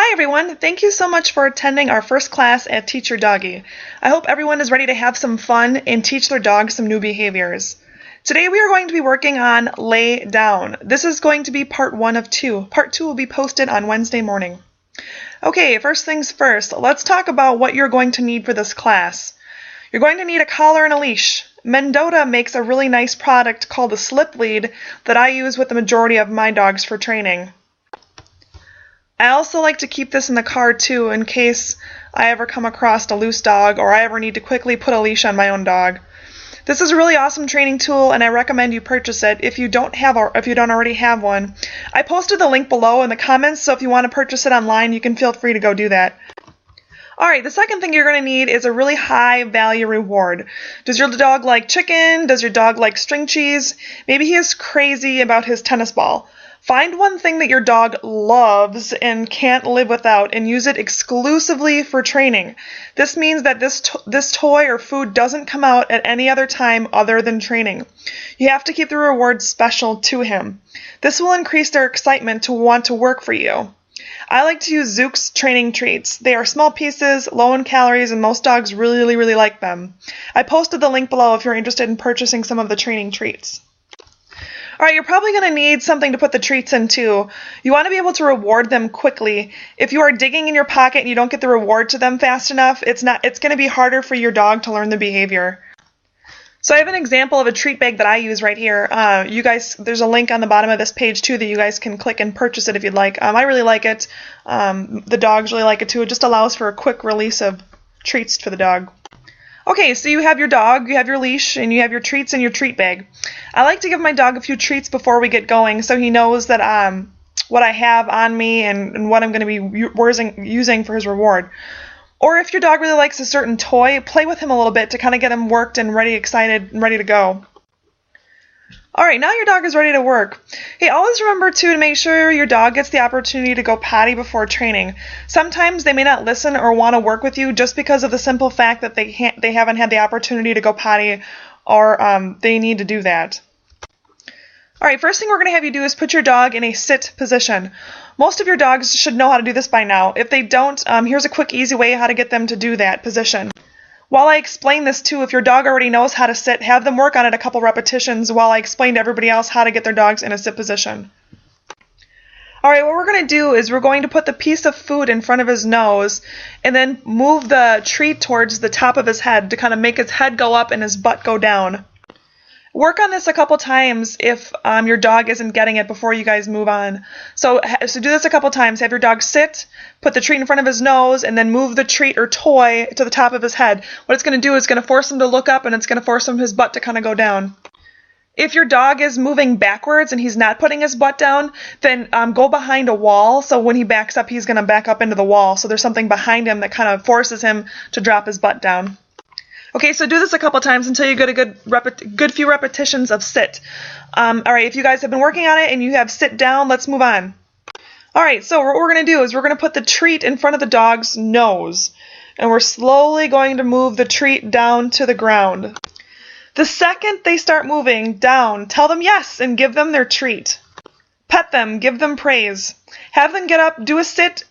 Hi everyone, thank you so much for attending our first class at Teach Your Doggy. I hope everyone is ready to have some fun and teach their dog some new behaviors. Today we are going to be working on lay down. This is going to be part 1 of 2. Part 2 will be posted on Wednesday morning. Okay, first things first, let's talk about what you're going to need for this class. You're going to need a collar and a leash. Mendota makes a really nice product called a slip lead that I use with the majority of my dogs for training. I also like to keep this in the car too in case I ever come across a loose dog or I ever need to quickly put a leash on my own dog. This is a really awesome training tool and I recommend you purchase it if you don't already have one. I posted the link below in the comments, so if you want to purchase it online, you can feel free to go do that. Alright, the second thing you're going to need is a really high value reward. Does your dog like chicken? Does your dog like string cheese? Maybe he is crazy about his tennis ball. Find one thing that your dog loves and can't live without and use it exclusively for training. This means that this toy or food doesn't come out at any other time other than training. You have to keep the reward special to him. This will increase their excitement to want to work for you. I like to use Zook's training treats. They are small pieces, low in calories, and most dogs really like them. I posted the link below if you're interested in purchasing some of the training treats. Alright, you're probably going to need something to put the treats in too. You want to be able to reward them quickly. If you are digging in your pocket and you don't get the reward to them fast enough, it's going to be harder for your dog to learn the behavior. So I have an example of a treat bag that I use right here. There's a link on the bottom of this page too that you guys can click and purchase it if you'd like. I really like it. The dogs really like it too. It just allows for a quick release of treats for the dog. Okay, so you have your dog, you have your leash, and you have your treats in your treat bag. I like to give my dog a few treats before we get going so he knows that what I have on me and what I'm going to be using for his reward. Or if your dog really likes a certain toy, play with him a little bit to kind of get him worked and excited and ready to go. Alright, now your dog is ready to work. Hey, always remember too to make sure your dog gets the opportunity to go potty before training. Sometimes they may not listen or want to work with you just because of the simple fact that they haven't had the opportunity to go potty or they need to do that. Alright, first thing we're going to have you do is put your dog in a sit position. Most of your dogs should know how to do this by now. If they don't, here's a quick, easy way how to get them to do that position. While I explain this too, if your dog already knows how to sit, have them work on it a couple repetitions while I explain to everybody else how to get their dogs in a sit position. Alright, what we're going to do is we're going to put the piece of food in front of his nose and then move the treat towards the top of his head to kind of make his head go up and his butt go down. Work on this a couple times if your dog isn't getting it before you guys move on. So do this a couple times. Have your dog sit, put the treat in front of his nose, and then move the treat or toy to the top of his head. What it's going to do is going to force him to look up and it's going to force his butt to kind of go down. If your dog is moving backwards and he's not putting his butt down, then go behind a wall. So when he backs up, he's going to back up into the wall. So there's something behind him that kind of forces him to drop his butt down. Okay, so do this a couple times until you get a good few repetitions of sit. Alright, if you guys have been working on it and you have sit down, let's move on. Alright, so what we're going to do is we're going to put the treat in front of the dog's nose. And we're slowly going to move the treat down to the ground. The second they start moving down, tell them yes and give them their treat. Pet them, give them praise. Have them get up, do a sit,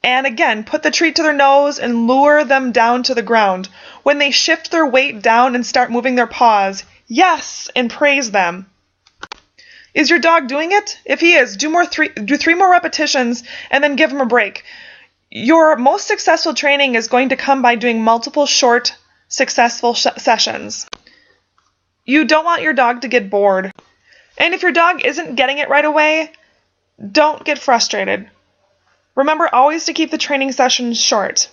and again, put the treat to their nose and lure them down to the ground. When they shift their weight down and start moving their paws, yes, and praise them. Is your dog doing it? If he is, do 3 more repetitions and then give him a break. Your most successful training is going to come by doing multiple short, successful sessions. You don't want your dog to get bored. And if your dog isn't getting it right away, don't get frustrated. Remember always to keep the training sessions short.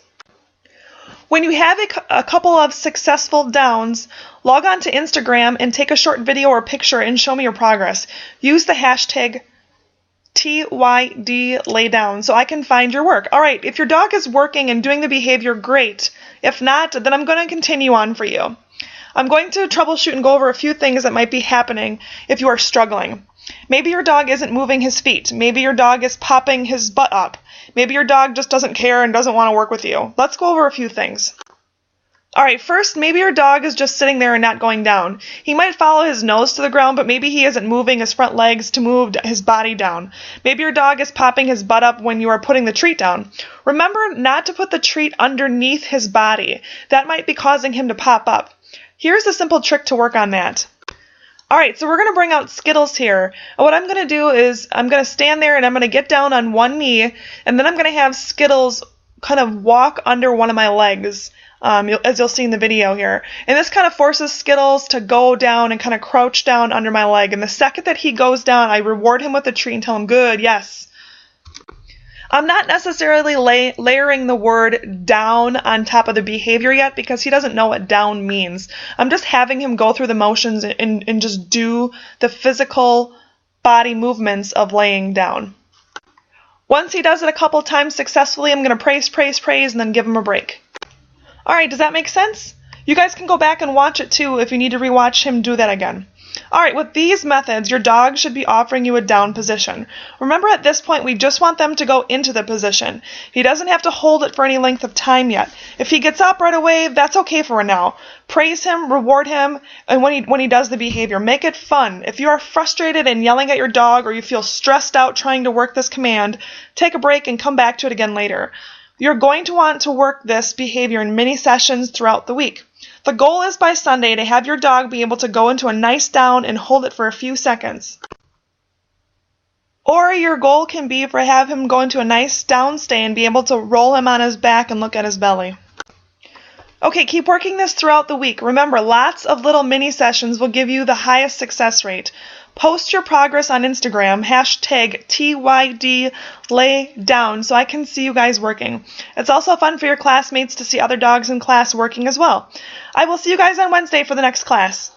When you have a couple of successful downs, log on to Instagram and take a short video or picture and show me your progress. Use the hashtag TYDlaydown so I can find your work. Alright, if your dog is working and doing the behavior, great. If not, then I'm going to continue on for you. I'm going to troubleshoot and go over a few things that might be happening if you are struggling. Maybe your dog isn't moving his feet. Maybe your dog is popping his butt up. Maybe your dog just doesn't care and doesn't want to work with you. Let's go over a few things. Alright, first, maybe your dog is just sitting there and not going down. He might follow his nose to the ground, but maybe he isn't moving his front legs to move his body down. Maybe your dog is popping his butt up when you are putting the treat down. Remember not to put the treat underneath his body. That might be causing him to pop up. Here's a simple trick to work on that. Alright, so we're going to bring out Skittles here. And what I'm going to do is I'm going to stand there and I'm going to get down on one knee, and then I'm going to have Skittles kind of walk under one of my legs, as you'll see in the video here. And this kind of forces Skittles to go down and kind of crouch down under my leg. And the second that he goes down, I reward him with a treat and tell him, good, yes. I'm not necessarily layering the word down on top of the behavior yet because he doesn't know what down means. I'm just having him go through the motions and just do the physical body movements of laying down. Once he does it a couple times successfully, I'm going to praise, praise, praise, and then give him a break. Alright, does that make sense? You guys can go back and watch it too if you need to rewatch him do that again. Alright, with these methods, your dog should be offering you a down position. Remember, at this point, we just want them to go into the position. He doesn't have to hold it for any length of time yet. If he gets up right away, that's okay for now. Praise him, reward him, and when he does the behavior, make it fun. If you are frustrated and yelling at your dog, or you feel stressed out trying to work this command, take a break and come back to it again later. You're going to want to work this behavior in mini sessions throughout the week. The goal is by Sunday to have your dog be able to go into a nice down and hold it for a few seconds. Or your goal can be for have him go into a nice down stay and be able to roll him on his back and look at his belly. Okay, keep working this throughout the week. Remember, lots of little mini sessions will give you the highest success rate. Post your progress on Instagram, hashtag #TYDLaydown, so I can see you guys working. It's also fun for your classmates to see other dogs in class working as well. I will see you guys on Wednesday for the next class.